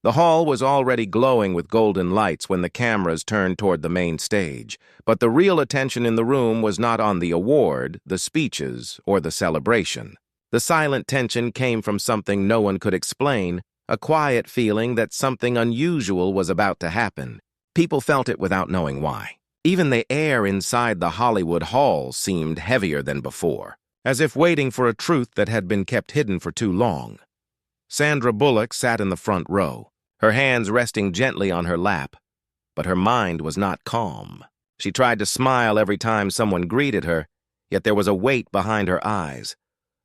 The hall was already glowing with golden lights when the cameras turned toward the main stage, but the real attention in the room was not on the award, the speeches, or the celebration. The silent tension came from something no one could explain, a quiet feeling that something unusual was about to happen. People felt it without knowing why. Even the air inside the Hollywood hall seemed heavier than before, as if waiting for a truth that had been kept hidden for too long. Sandra Bullock sat in the front row, her hands resting gently on her lap, but her mind was not calm. She tried to smile every time someone greeted her, yet there was a weight behind her eyes,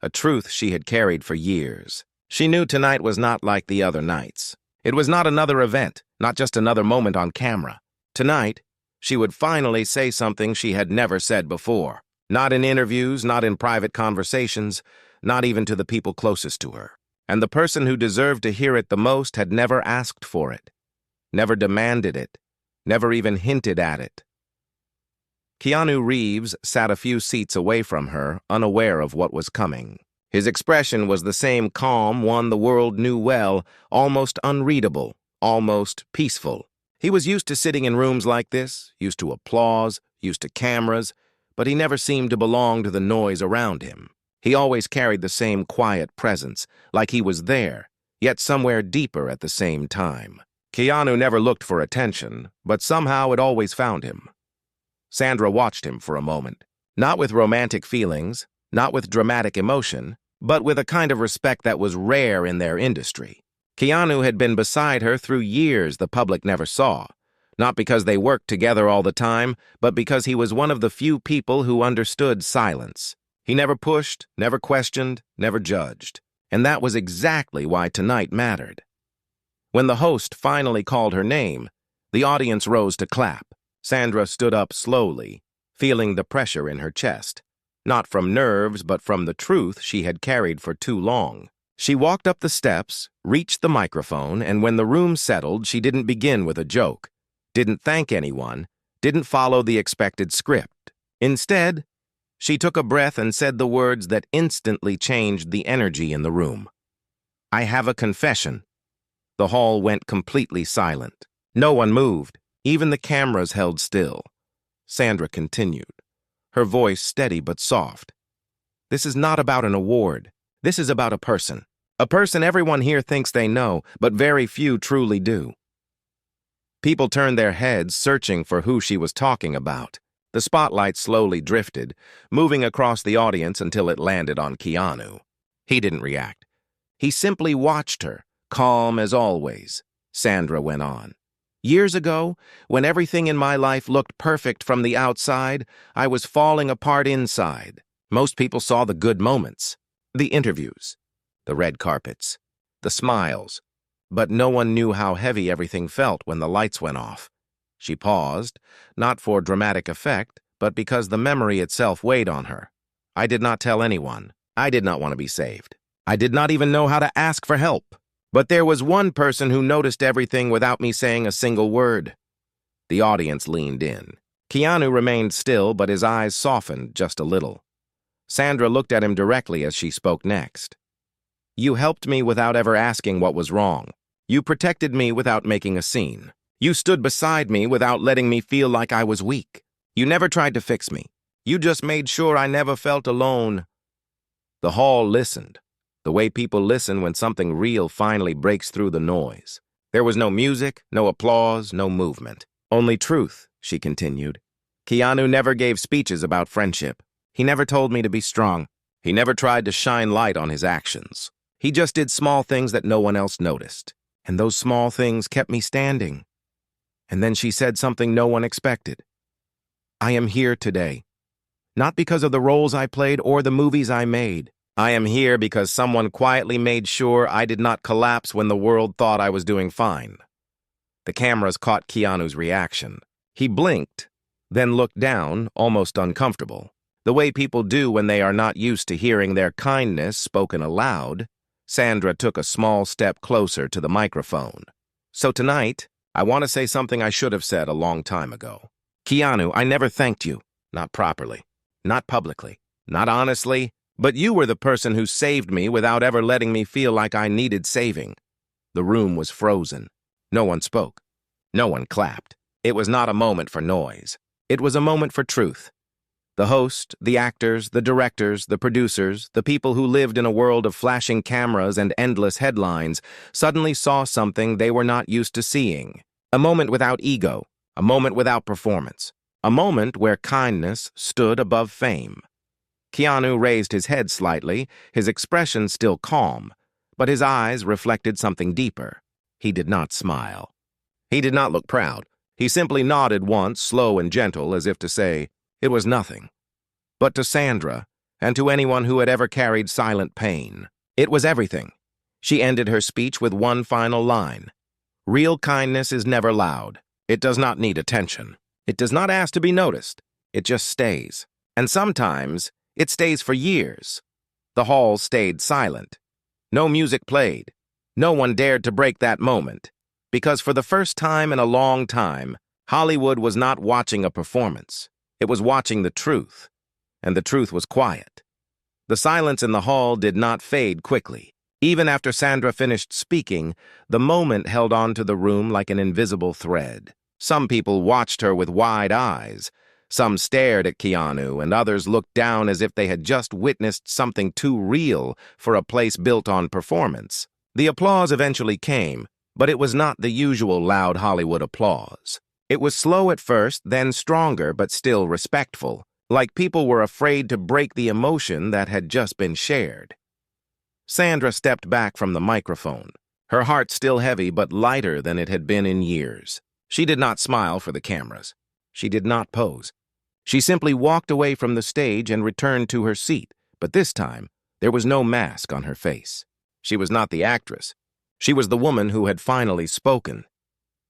a truth she had carried for years. She knew tonight was not like the other nights. It was not another event, not just another moment on camera. Tonight, she would finally say something she had never said before. Not in interviews, not in private conversations, not even to the people closest to her. And the person who deserved to hear it the most had never asked for it, never demanded it, never even hinted at it. Keanu Reeves sat a few seats away from her, unaware of what was coming. His expression was the same calm one the world knew well, almost unreadable, almost peaceful. He was used to sitting in rooms like this, used to applause, used to cameras, but he never seemed to belong to the noise around him. He always carried the same quiet presence, like he was there, yet somewhere deeper at the same time. Keanu never looked for attention, but somehow it always found him. Sandra watched him for a moment, not with romantic feelings, not with dramatic emotion, but with a kind of respect that was rare in their industry. Keanu had been beside her through years the public never saw, not because they worked together all the time, but because he was one of the few people who understood silence. He never pushed, never questioned, never judged. And that was exactly why tonight mattered. When the host finally called her name, the audience rose to clap. Sandra stood up slowly, feeling the pressure in her chest. Not from nerves, but from the truth she had carried for too long. She walked up the steps, reached the microphone, and when the room settled, she didn't begin with a joke, didn't thank anyone, didn't follow the expected script. Instead, she took a breath and said the words that instantly changed the energy in the room. "I have a confession." The hall went completely silent. No one moved. Even the cameras held still. Sandra continued, her voice steady but soft. "This is not about an award. This is about a person. A person everyone here thinks they know, but very few truly do." People turned their heads, searching for who she was talking about. The spotlight slowly drifted, moving across the audience until it landed on Keanu. He didn't react. He simply watched her, calm as always. Sandra went on. "Years ago, when everything in my life looked perfect from the outside, I was falling apart inside. Most people saw the good moments, the interviews, the red carpets, the smiles, but no one knew how heavy everything felt when the lights went off." She paused, not for dramatic effect, but because the memory itself weighed on her. "I did not tell anyone. I did not want to be saved. I did not even know how to ask for help. But there was one person who noticed everything without me saying a single word." The audience leaned in. Keanu remained still, but his eyes softened just a little. Sandra looked at him directly as she spoke next. "You helped me without ever asking what was wrong. You protected me without making a scene. You stood beside me without letting me feel like I was weak. You never tried to fix me. You just made sure I never felt alone." The hall listened, the way people listen when something real finally breaks through the noise. There was no music, no applause, no movement. "Only truth," she continued. "Keanu never gave speeches about friendship. He never told me to be strong. He never tried to shine light on his actions. He just did small things that no one else noticed. And those small things kept me standing." And then she said something no one expected. "I am here today, not because of the roles I played or the movies I made. I am here because someone quietly made sure I did not collapse when the world thought I was doing fine." The cameras caught Keanu's reaction. He blinked, then looked down, almost uncomfortable, the way people do when they are not used to hearing their kindness spoken aloud. Sandra took a small step closer to the microphone. "So tonight, I want to say something I should have said a long time ago. Keanu, I never thanked you. Not properly. Not publicly. Not honestly. But you were the person who saved me without ever letting me feel like I needed saving. The room was frozen. No one spoke. No one clapped. It was not a moment for noise. It was a moment for truth. The host, the actors, the directors, the producers, the people who lived in a world of flashing cameras and endless headlines suddenly saw something they were not used to seeing. A moment without ego, a moment without performance, a moment where kindness stood above fame. Keanu raised his head slightly, his expression still calm, but his eyes reflected something deeper. He did not smile. He did not look proud. He simply nodded once, slow and gentle, as if to say, it was nothing. But to Sandra, and to anyone who had ever carried silent pain, it was everything. She ended her speech with one final line. Real kindness is never loud. It does not need attention. It does not ask to be noticed. It just stays. And sometimes, it stays for years. The hall stayed silent. No music played. No one dared to break that moment. Because for the first time in a long time, Hollywood was not watching a performance. It was watching the truth. And the truth was quiet. The silence in the hall did not fade quickly. Even after Sandra finished speaking, the moment held on to the room like an invisible thread. Some people watched her with wide eyes. Some stared at Keanu, and others looked down as if they had just witnessed something too real for a place built on performance. The applause eventually came, but it was not the usual loud Hollywood applause. It was slow at first, then stronger, but still respectful, like people were afraid to break the emotion that had just been shared. Sandra stepped back from the microphone, her heart still heavy but lighter than it had been in years. She did not smile for the cameras. She did not pose. She simply walked away from the stage and returned to her seat, but this time, there was no mask on her face. She was not the actress. She was the woman who had finally spoken.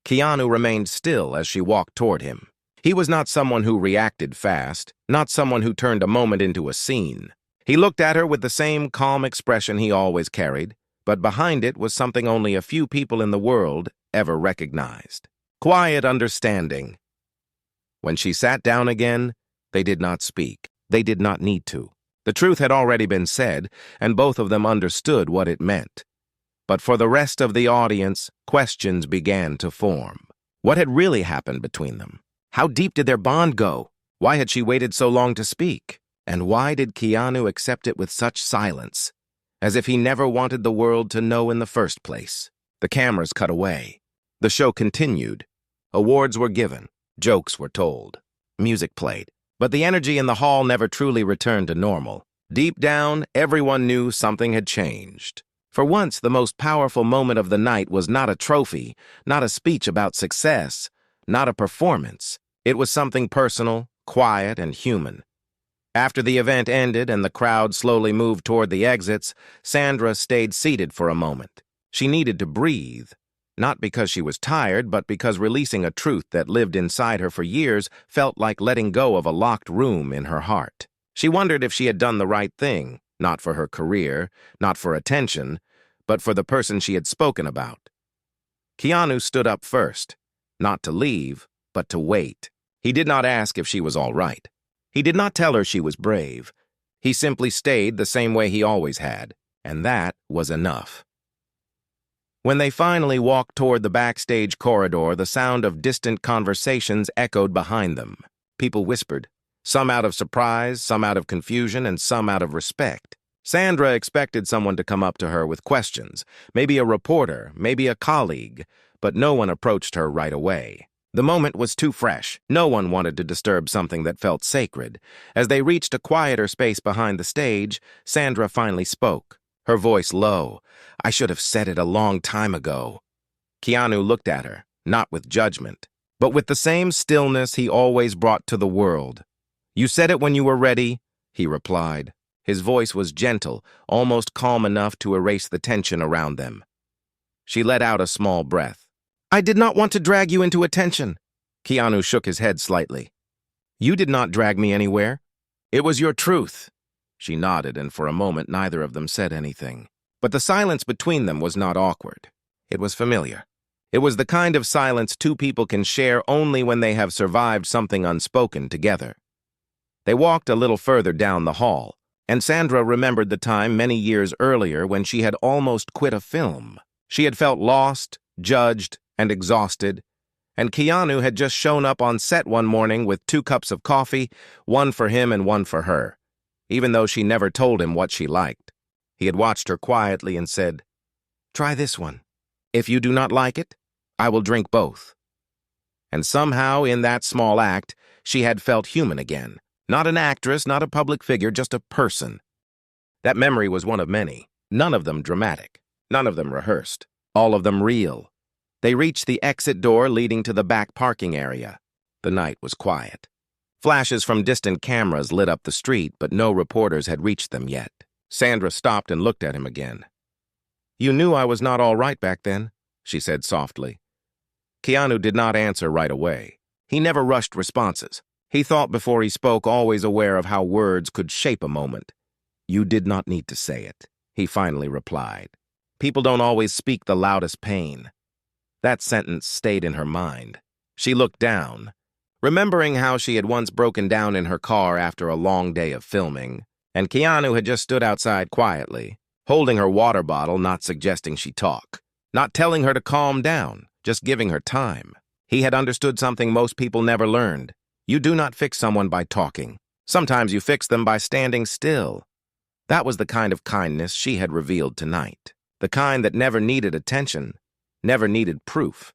Keanu remained still as she walked toward him. He was not someone who reacted fast, not someone who turned a moment into a scene. He looked at her with the same calm expression he always carried, but behind it was something only a few people in the world ever recognized. Quiet understanding. When she sat down again, they did not speak. They did not need to. The truth had already been said, and both of them understood what it meant. But for the rest of the audience, questions began to form. What had really happened between them? How deep did their bond go? Why had she waited so long to speak? And why did Keanu accept it with such silence, as if he never wanted the world to know in the first place? The cameras cut away. The show continued. Awards were given. Jokes were told. Music played. But the energy in the hall never truly returned to normal. Deep down, everyone knew something had changed. For once, the most powerful moment of the night was not a trophy, not a speech about success, not a performance. It was something personal, quiet, and human. After the event ended and the crowd slowly moved toward the exits, Sandra stayed seated for a moment. She needed to breathe. Not because she was tired, but because releasing a truth that lived inside her for years felt like letting go of a locked room in her heart. She wondered if she had done the right thing, not for her career, not for attention, but for the person she had spoken about. Keanu stood up first, not to leave, but to wait. He did not ask if she was all right. He did not tell her she was brave. He simply stayed the same way he always had, and that was enough. When they finally walked toward the backstage corridor, the sound of distant conversations echoed behind them. People whispered, some out of surprise, some out of confusion, and some out of respect. Sandra expected someone to come up to her with questions, maybe a reporter, maybe a colleague, but no one approached her right away. The moment was too fresh. No one wanted to disturb something that felt sacred. As they reached a quieter space behind the stage, Sandra finally spoke, her voice low. I should have said it a long time ago. Keanu looked at her, not with judgment, but with the same stillness he always brought to the world. You said it when you were ready, he replied. His voice was gentle, almost calm enough to erase the tension around them. She let out a small breath. I did not want to drag you into attention. Keanu shook his head slightly. You did not drag me anywhere. It was your truth. She nodded, and for a moment neither of them said anything. But the silence between them was not awkward. It was familiar. It was the kind of silence two people can share only when they have survived something unspoken together. They walked a little further down the hall, and Sandra remembered the time many years earlier when she had almost quit a film. She had felt lost, judged, and exhausted, and Keanu had just shown up on set one morning with 2 cups of coffee, one for him and one for her, even though she never told him what she liked. He had watched her quietly and said, "Try this one. If you do not like it, I will drink both." And somehow, in that small act, she had felt human again. Not an actress, not a public figure, just a person. That memory was one of many, none of them dramatic, none of them rehearsed, all of them real. They reached the exit door leading to the back parking area. The night was quiet. Flashes from distant cameras lit up the street, but no reporters had reached them yet. Sandra stopped and looked at him again. "You knew I was not all right back then," she said softly. Keanu did not answer right away. He never rushed responses. He thought before he spoke, always aware of how words could shape a moment. "You did not need to say it," he finally replied. "People don't always speak the loudest pain." That sentence stayed in her mind. She looked down, remembering how she had once broken down in her car after a long day of filming, and Keanu had just stood outside quietly, holding her water bottle, not suggesting she talk, not telling her to calm down, just giving her time. He had understood something most people never learned. You do not fix someone by talking. Sometimes you fix them by standing still. That was the kind of kindness she had revealed tonight, the kind that never needed attention, never needed proof.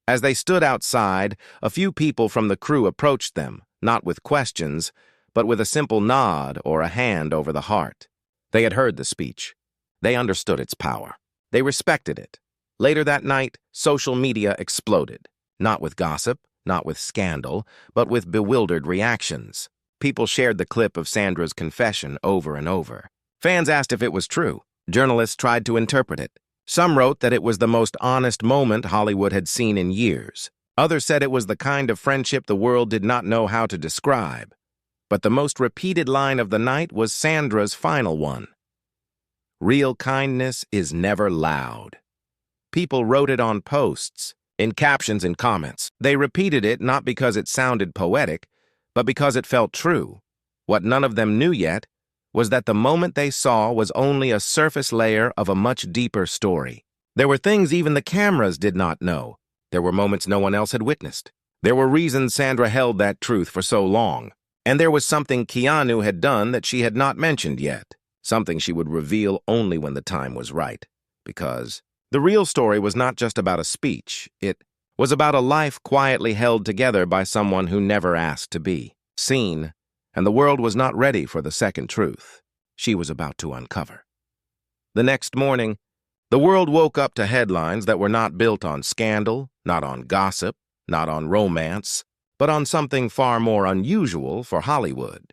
As they stood outside, a few people from the crew approached them, not with questions, but with a simple nod or a hand over the heart. They had heard the speech. They understood its power. They respected it. Later that night, social media exploded, not with gossip, not with scandal, but with bewildered reactions. People shared the clip of Sandra's confession over and over. Fans asked if it was true. Journalists tried to interpret it. Some wrote that it was the most honest moment Hollywood had seen in years. Others said it was the kind of friendship the world did not know how to describe. But the most repeated line of the night was Sandra's final one. "Real kindness is never loud." People wrote it on posts, in captions and comments. They repeated it not because it sounded poetic, but because it felt true. What none of them knew yet was that the moment they saw was only a surface layer of a much deeper story. There were things even the cameras did not know. There were moments no one else had witnessed. There were reasons Sandra held that truth for so long. And there was something Keanu had done that she had not mentioned yet, something she would reveal only when the time was right. Because the real story was not just about a speech. It was about a life quietly held together by someone who never asked to be seen, and the world was not ready for the second truth she was about to uncover. The next morning, the world woke up to headlines that were not built on scandal, not on gossip, not on romance, but on something far more unusual for Hollywood.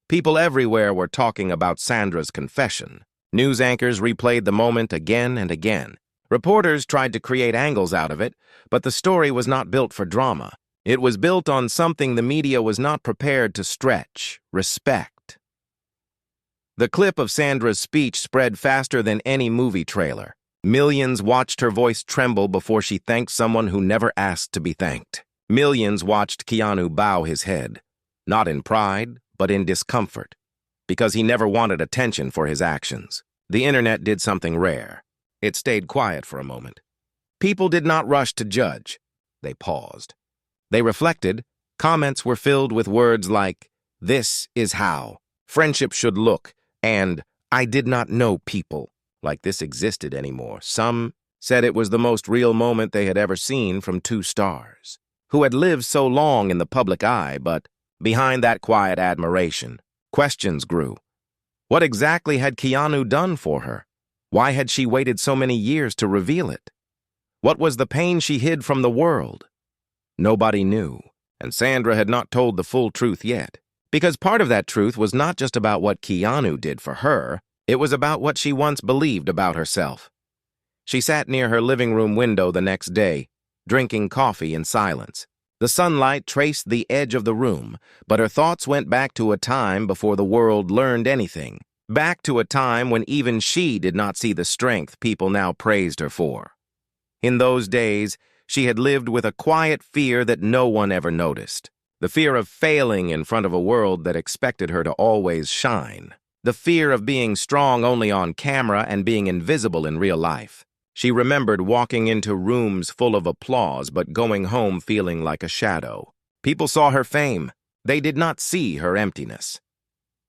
People everywhere were talking about Sandra's confession. News anchors replayed the moment again and again. Reporters tried to create angles out of it, but the story was not built for drama. It was built on something the media was not prepared to stretch: respect. The clip of Sandra's speech spread faster than any movie trailer. Millions watched her voice tremble before she thanked someone who never asked to be thanked. Millions watched Keanu bow his head, not in pride, but in discomfort, because he never wanted attention for his actions. The internet did something rare. It stayed quiet for a moment. People did not rush to judge. They paused. They reflected. Comments were filled with words like, "This is how friendship should look," and "I did not know people like this existed anymore." Some said it was the most real moment they had ever seen from 2 stars, who had lived so long in the public eye, but behind that quiet admiration, questions grew. What exactly had Keanu done for her? Why had she waited so many years to reveal it? What was the pain she hid from the world? Nobody knew, and Sandra had not told the full truth yet, because part of that truth was not just about what Keanu did for her, it was about what she once believed about herself. She sat near her living room window the next day, drinking coffee in silence. The sunlight traced the edge of the room, but her thoughts went back to a time before the world learned anything, back to a time when even she did not see the strength people now praised her for. In those days, she had lived with a quiet fear that no one ever noticed, the fear of failing in front of a world that expected her to always shine, the fear of being strong only on camera and being invisible in real life. She remembered walking into rooms full of applause but going home feeling like a shadow. People saw her fame. They did not see her emptiness.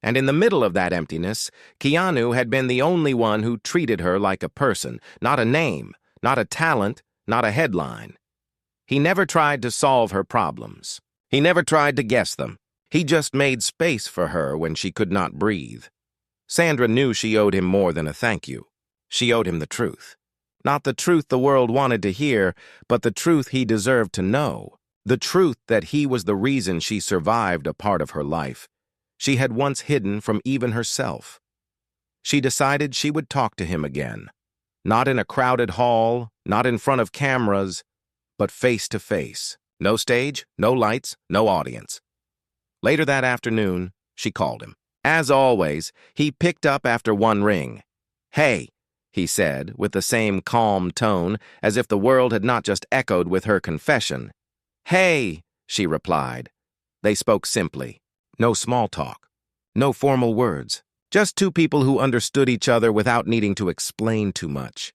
And in the middle of that emptiness, Keanu had been the only one who treated her like a person, not a name, not a talent, not a headline. He never tried to solve her problems. He never tried to guess them. He just made space for her when she could not breathe. Sandra knew she owed him more than a thank you. She owed him the truth. Not the truth the world wanted to hear, but the truth he deserved to know. The truth that he was the reason she survived a part of her life she had once hidden from even herself. She decided she would talk to him again. Not in a crowded hall, not in front of cameras, but face to face. No stage, no lights, no audience. Later that afternoon, she called him. As always, he picked up after one ring. "Hey," he said, with the same calm tone, as if the world had not just echoed with her confession. "Hey," she replied. They spoke simply. No small talk. No formal words. Just two people who understood each other without needing to explain too much.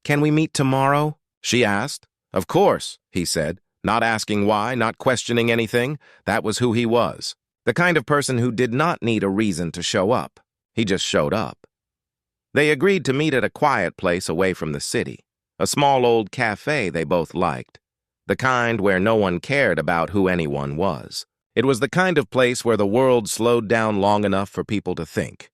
"Can we meet tomorrow?" she asked. "Of course," he said, not asking why, not questioning anything. That was who he was. The kind of person who did not need a reason to show up. He just showed up. They agreed to meet at a quiet place away from the city, a small old cafe they both liked, the kind where no one cared about who anyone was. It was the kind of place where the world slowed down long enough for people to think.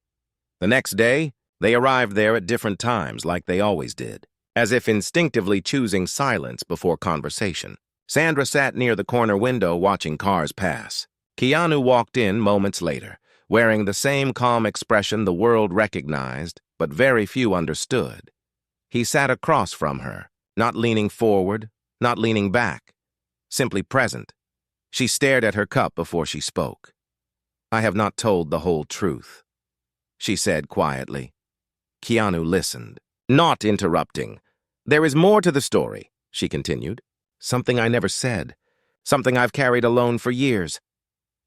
The next day, they arrived there at different times like they always did, as if instinctively choosing silence before conversation. Sandra sat near the corner window watching cars pass. Keanu walked in moments later, wearing the same calm expression the world recognized, but very few understood. He sat across from her, not leaning forward, not leaning back, simply present. She stared at her cup before she spoke. "I have not told the whole truth," she said quietly. Keanu listened, not interrupting. "There is more to the story," she continued. "Something I never said. Something I've carried alone for years."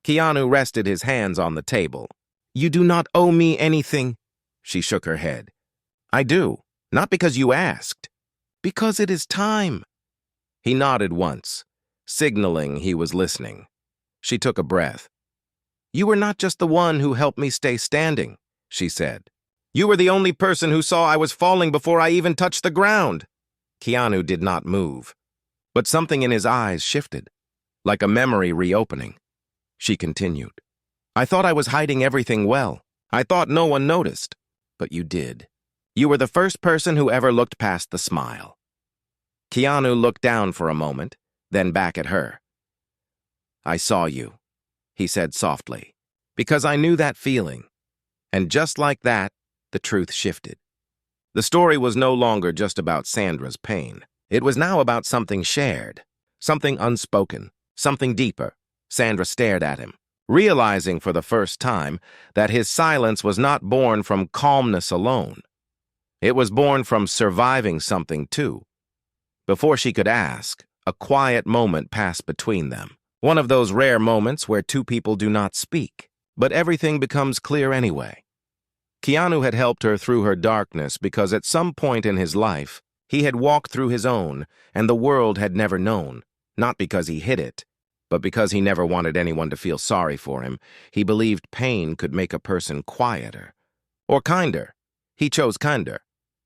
Keanu rested his hands on the table. "You do not owe me anything." She shook her head. "I do. Not because you asked. Because it is time." He nodded once, signaling he was listening. She took a breath. "You were not just the one who helped me stay standing," she said. "You were the only person who saw I was falling before I even touched the ground." Keanu did not move, but something in his eyes shifted, like a memory reopening. She continued. "I thought I was hiding everything well. I thought no one noticed. But you did. You were the first person who ever looked past the smile." Keanu looked down for a moment, then back at her. "I saw you," he said softly, "because I knew that feeling." And just like that, the truth shifted. The story was no longer just about Sandra's pain. It was now about something shared, something unspoken, something deeper. Sandra stared at him, realizing for the first time that his silence was not born from calmness alone. It was born from surviving something too. Before she could ask, a quiet moment passed between them. One of those rare moments where two people do not speak, but everything becomes clear anyway. Keanu had helped her through her darkness because at some point in his life, he had walked through his own, and the world had never known, not because he hid it, but because he never wanted anyone to feel sorry for him. He believed pain could make a person quieter. Or kinder. He chose kinder.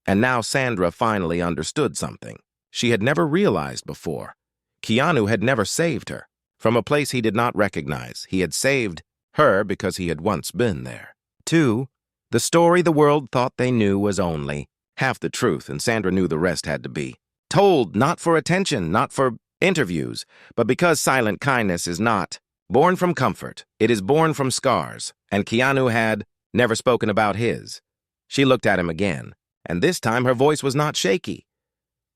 And now Sandra finally understood something she had never realized before. Keanu had never saved her. From a place he did not recognize, he had saved her because he had once been there. 2. The story the world thought they knew was only half the truth, and Sandra knew the rest had to be told, not for attention, not for interviews, but because silent kindness is not born from comfort. It is born from scars, and Keanu had never spoken about his. She looked at him again, and this time her voice was not shaky.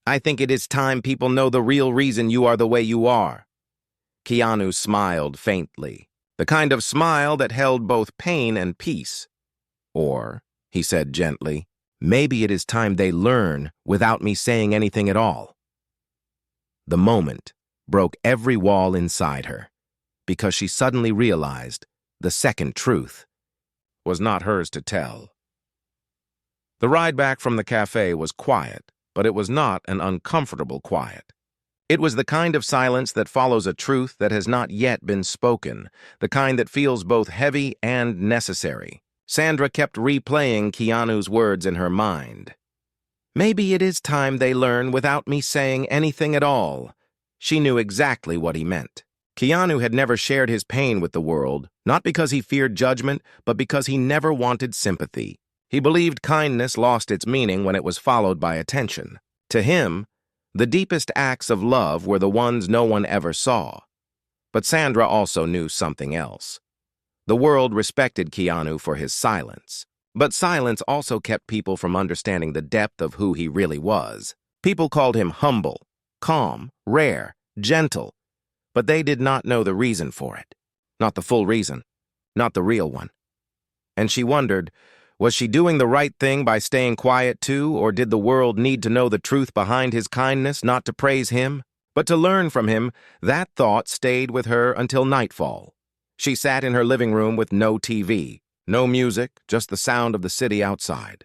"I think it is time people know the real reason you are the way you are." Keanu smiled faintly, the kind of smile that held both pain and peace. "Or," he said gently, "maybe it is time they learn without me saying anything at all." The moment broke every wall inside her, because she suddenly realized the second truth was not hers to tell. The ride back from the cafe was quiet, but it was not an uncomfortable quiet. It was the kind of silence that follows a truth that has not yet been spoken, the kind that feels both heavy and necessary. Sandra kept replaying Keanu's words in her mind. Maybe it is time they learn without me saying anything at all. She knew exactly what he meant. Keanu had never shared his pain with the world, not because he feared judgment, but because he never wanted sympathy. He believed kindness lost its meaning when it was followed by attention. To him, the deepest acts of love were the ones no one ever saw. But Sandra also knew something else. The world respected Keanu for his silence. But silence also kept people from understanding the depth of who he really was. People called him humble, calm, rare, gentle, but they did not know the reason for it. Not the full reason, not the real one. And she wondered, was she doing the right thing by staying quiet too, or did the world need to know the truth behind his kindness, not to praise him, but to learn from him? That thought stayed with her until nightfall. She sat in her living room with no TV, no music, just the sound of the city outside.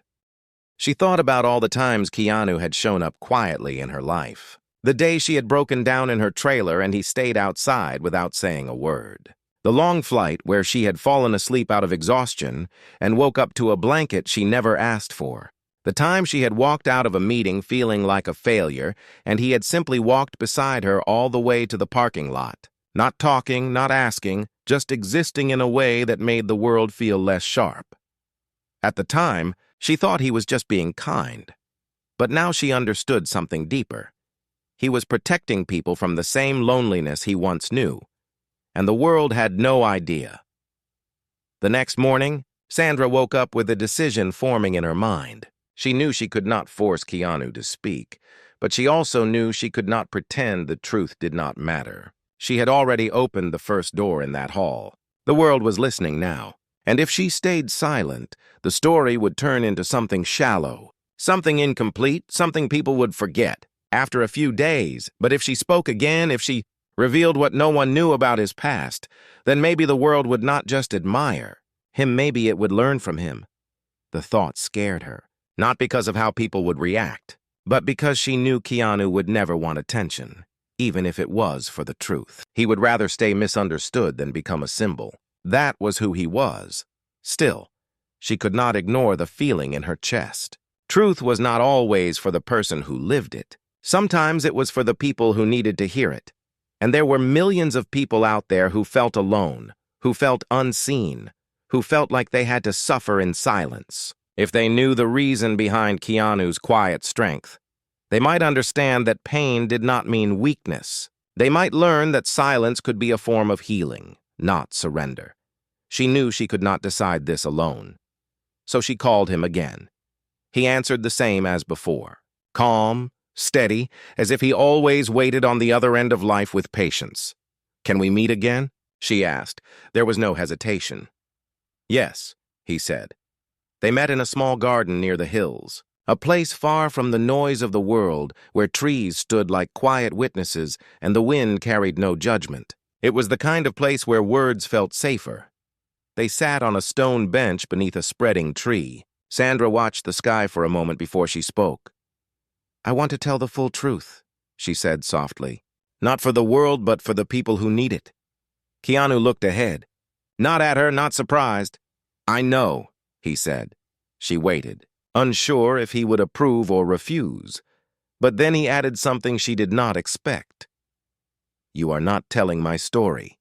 She thought about all the times Keanu had shown up quietly in her life. The day she had broken down in her trailer and he stayed outside without saying a word. The long flight where she had fallen asleep out of exhaustion and woke up to a blanket she never asked for. The time she had walked out of a meeting feeling like a failure and he had simply walked beside her all the way to the parking lot. Not talking, not asking, just existing in a way that made the world feel less sharp. At the time, she thought he was just being kind. But now she understood something deeper. He was protecting people from the same loneliness he once knew. And the world had no idea. The next morning, Sandra woke up with a decision forming in her mind. She knew she could not force Keanu to speak, but she also knew she could not pretend the truth did not matter. She had already opened the first door in that hall. The world was listening now, and if she stayed silent, the story would turn into something shallow, something incomplete, something people would forget after a few days. But if she spoke again, if she revealed what no one knew about his past, then maybe the world would not just admire him, maybe it would learn from him. The thought scared her, not because of how people would react, but because she knew Keanu would never want attention, even if it was for the truth. He would rather stay misunderstood than become a symbol. That was who he was. Still, she could not ignore the feeling in her chest. Truth was not always for the person who lived it. Sometimes it was for the people who needed to hear it. And there were millions of people out there who felt alone, who felt unseen, who felt like they had to suffer in silence. If they knew the reason behind Keanu's quiet strength, they might understand that pain did not mean weakness. They might learn that silence could be a form of healing, not surrender. She knew she could not decide this alone. So she called him again. He answered the same as before, calm, steady, as if he always waited on the other end of life with patience. "Can we meet again?" she asked. There was no hesitation. "Yes," he said. They met in a small garden near the hills, a place far from the noise of the world, where trees stood like quiet witnesses and the wind carried no judgment. It was the kind of place where words felt safer. They sat on a stone bench beneath a spreading tree. Sandra watched the sky for a moment before she spoke. "I want to tell the full truth," she said softly. "Not for the world, but for the people who need it." Keanu looked ahead. Not at her, not surprised. "I know," he said. She waited, unsure if he would approve or refuse. But then he added something she did not expect. "You are not telling my story,"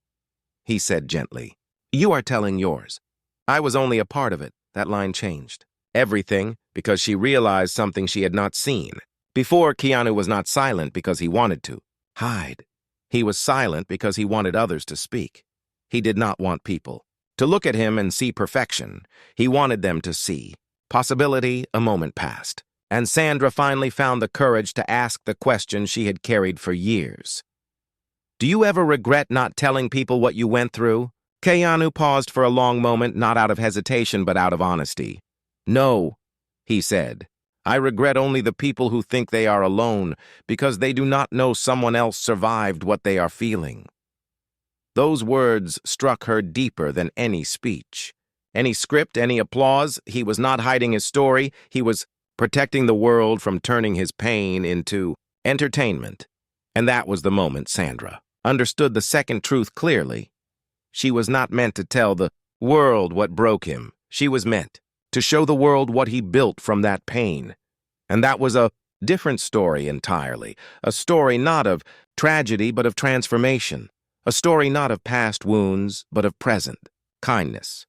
he said gently. "You are telling yours. I was only a part of it." That line changed everything because she realized something she had not seen. Before, Keanu was not silent because he wanted to hide. He was silent because he wanted others to speak. He did not want people to look at him and see perfection. He wanted them to see possibility. A moment passed, and Sandra finally found the courage to ask the question she had carried for years. "Do you ever regret not telling people what you went through?" Keanu paused for a long moment, not out of hesitation but out of honesty. "No," he said. "I regret only the people who think they are alone because they do not know someone else survived what they are feeling." Those words struck her deeper than any speech. Any script, any applause. He was not hiding his story. He was protecting the world from turning his pain into entertainment. And that was the moment Sandra understood the second truth clearly. She was not meant to tell the world what broke him. She was meant to show the world what he built from that pain. And that was a different story entirely. A story not of tragedy, but of transformation. A story not of past wounds, but of present kindness.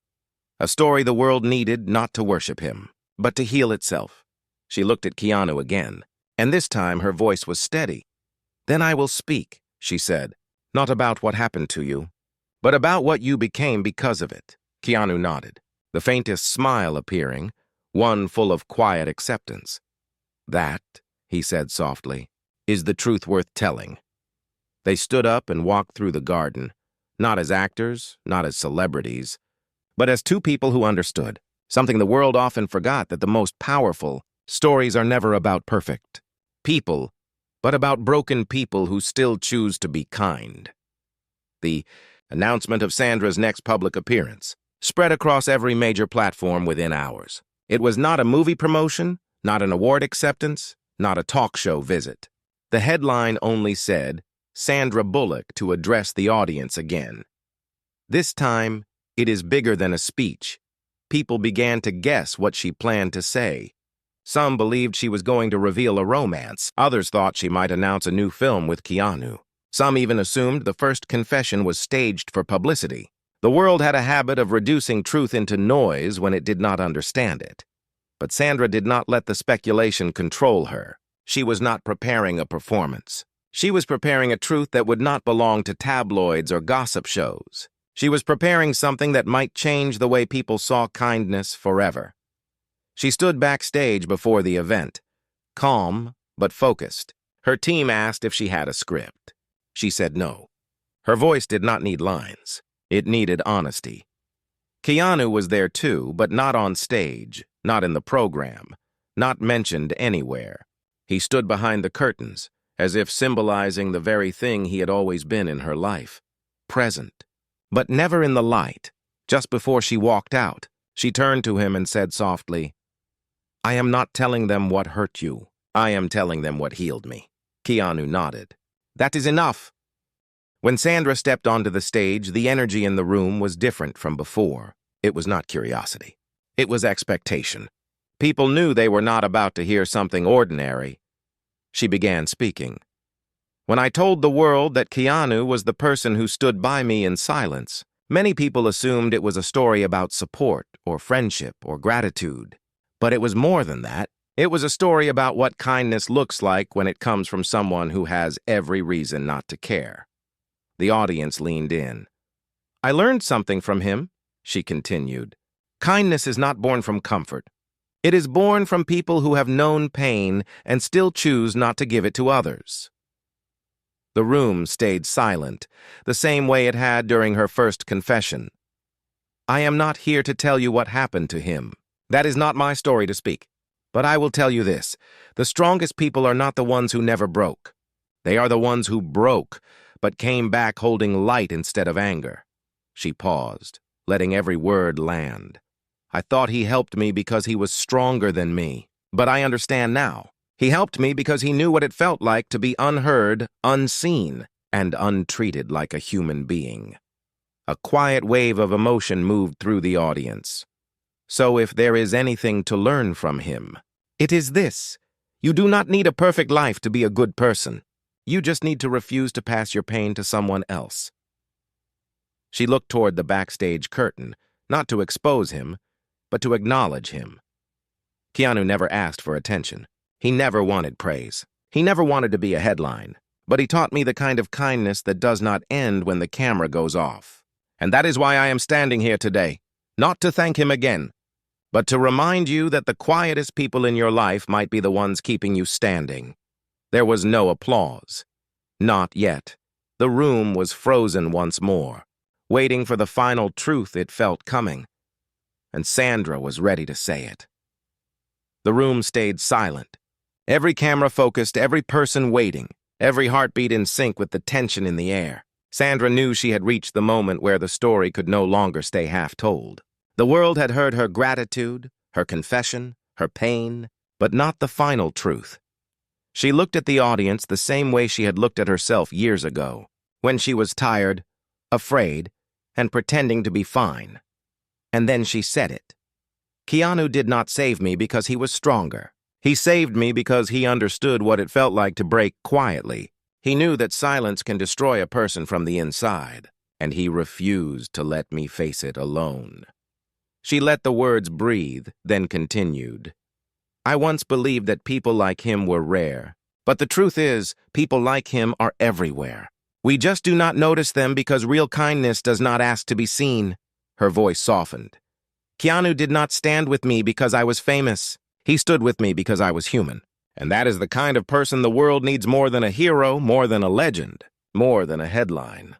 A story the world needed not to worship him, but to heal itself. She looked at Keanu again, and this time her voice was steady. "Then I will speak," she said, "not about what happened to you, but about what you became because of it." Keanu nodded, the faintest smile appearing, one full of quiet acceptance. "That," he said softly, "is the truth worth telling." They stood up and walked through the garden, not as actors, not as celebrities, but as two people who understood, something the world often forgot, that the most powerful stories are never about perfect people, but about broken people who still choose to be kind. The announcement of Sandra's next public appearance spread across every major platform within hours. It was not a movie promotion, not an award acceptance, not a talk show visit. The headline only said, "Sandra Bullock to address the audience again." This time, it is bigger than a speech. People began to guess what she planned to say. Some believed she was going to reveal a romance. Others thought she might announce a new film with Keanu. Some even assumed the first confession was staged for publicity. The world had a habit of reducing truth into noise when it did not understand it. But Sandra did not let the speculation control her. She was not preparing a performance. She was preparing a truth that would not belong to tabloids or gossip shows. She was preparing something that might change the way people saw kindness forever. She stood backstage before the event, calm but focused. Her team asked if she had a script. She said no. Her voice did not need lines. It needed honesty. Keanu was there too, but not on stage, not in the program, not mentioned anywhere. He stood behind the curtains, as if symbolizing the very thing he had always been in her life, present, but never in the light. Just before she walked out, she turned to him and said softly, "I am not telling them what hurt you. I am telling them what healed me." Keanu nodded. "That is enough." When Sandra stepped onto the stage, the energy in the room was different from before. It was not curiosity. It was expectation. People knew they were not about to hear something ordinary. She began speaking. "When I told the world that Keanu was the person who stood by me in silence, many people assumed it was a story about support or friendship or gratitude. But it was more than that. It was a story about what kindness looks like when it comes from someone who has every reason not to care." The audience leaned in. "I learned something from him," she continued. "Kindness is not born from comfort. It is born from people who have known pain and still choose not to give it to others." The room stayed silent, the same way it had during her first confession. "I am not here to tell you what happened to him. That is not my story to speak. But I will tell you this. The strongest people are not the ones who never broke. They are the ones who broke, but came back holding light instead of anger." She paused, letting every word land. "I thought he helped me because he was stronger than me, but I understand now. He helped me because he knew what it felt like to be unheard, unseen, and untreated like a human being." A quiet wave of emotion moved through the audience. "So if there is anything to learn from him, it is this. You do not need a perfect life to be a good person. You just need to refuse to pass your pain to someone else." She looked toward the backstage curtain, not to expose him, but to acknowledge him. Keanu never asked for attention. He never wanted praise. He never wanted to be a headline. But he taught me the kind of kindness that does not end when the camera goes off. And that is why I am standing here today, not to thank him again, but to remind you that the quietest people in your life might be the ones keeping you standing. There was no applause. Not yet. The room was frozen once more, waiting for the final truth it felt coming. And Sandra was ready to say it. The room stayed silent. Every camera focused, every person waiting, every heartbeat in sync with the tension in the air. Sandra knew she had reached the moment where the story could no longer stay half told. The world had heard her gratitude, her confession, her pain, but not the final truth. She looked at the audience the same way she had looked at herself years ago, when she was tired, afraid, and pretending to be fine. And then she said it. Keanu did not save me because he was stronger. He saved me because he understood what it felt like to break quietly. He knew that silence can destroy a person from the inside, and he refused to let me face it alone. She let the words breathe, then continued. I once believed that people like him were rare, but the truth is, people like him are everywhere. We just do not notice them because real kindness does not ask to be seen. Her voice softened. Keanu did not stand with me because I was famous. He stood with me because I was human. And that is the kind of person the world needs more than a hero, more than a legend, more than a headline.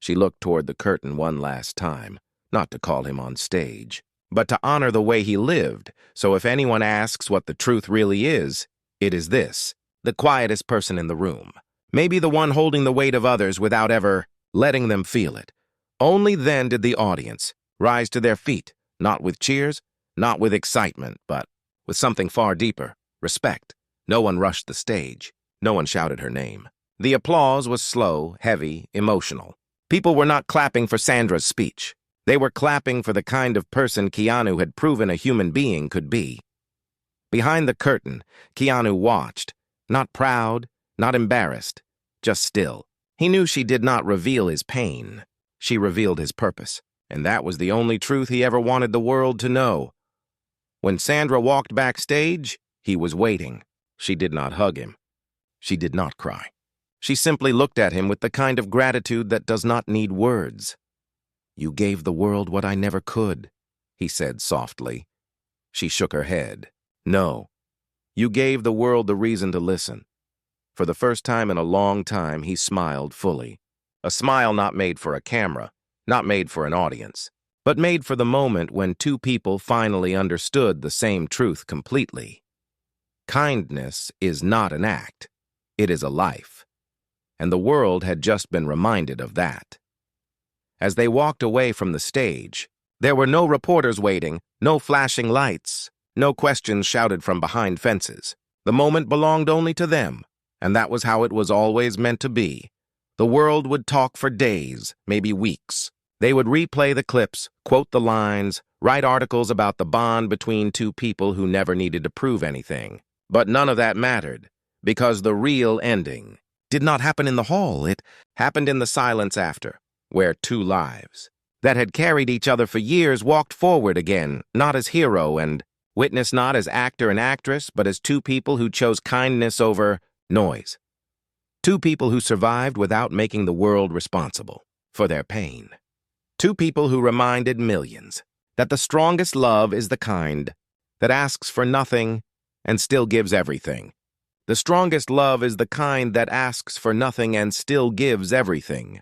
She looked toward the curtain one last time, not to call him on stage, but to honor the way he lived, so if anyone asks what the truth really is, it is this, the quietest person in the room. Maybe the one holding the weight of others without ever letting them feel it. Only then did the audience rise to their feet, not with cheers, not with excitement, but with something far deeper, respect. No one rushed the stage. No one shouted her name. The applause was slow, heavy, emotional. People were not clapping for Sandra's speech. They were clapping for the kind of person Keanu had proven a human being could be. Behind the curtain, Keanu watched, not proud, not embarrassed, just still. He knew she did not reveal his pain. She revealed his purpose, and that was the only truth he ever wanted the world to know. When Sandra walked backstage, he was waiting. She did not hug him. She did not cry. She simply looked at him with the kind of gratitude that does not need words. You gave the world what I never could, he said softly. She shook her head. No. You gave the world the reason to listen. For the first time in a long time, he smiled fully. A smile not made for a camera, not made for an audience, but made for the moment when two people finally understood the same truth completely. Kindness is not an act. It is a life. And the world had just been reminded of that. As they walked away from the stage, there were no reporters waiting, no flashing lights, no questions shouted from behind fences. The moment belonged only to them, and that was how it was always meant to be. The world would talk for days, maybe weeks. They would replay the clips, quote the lines, write articles about the bond between two people who never needed to prove anything. But none of that mattered, because the real ending did not happen in the hall. It happened in the silence after, where two lives that had carried each other for years walked forward again, not as hero and witness, not as actor and actress, but as two people who chose kindness over noise. Two people who survived without making the world responsible for their pain. Two people who reminded millions that the strongest love is the kind that asks for nothing and still gives everything. The strongest love is the kind that asks for nothing and still gives everything.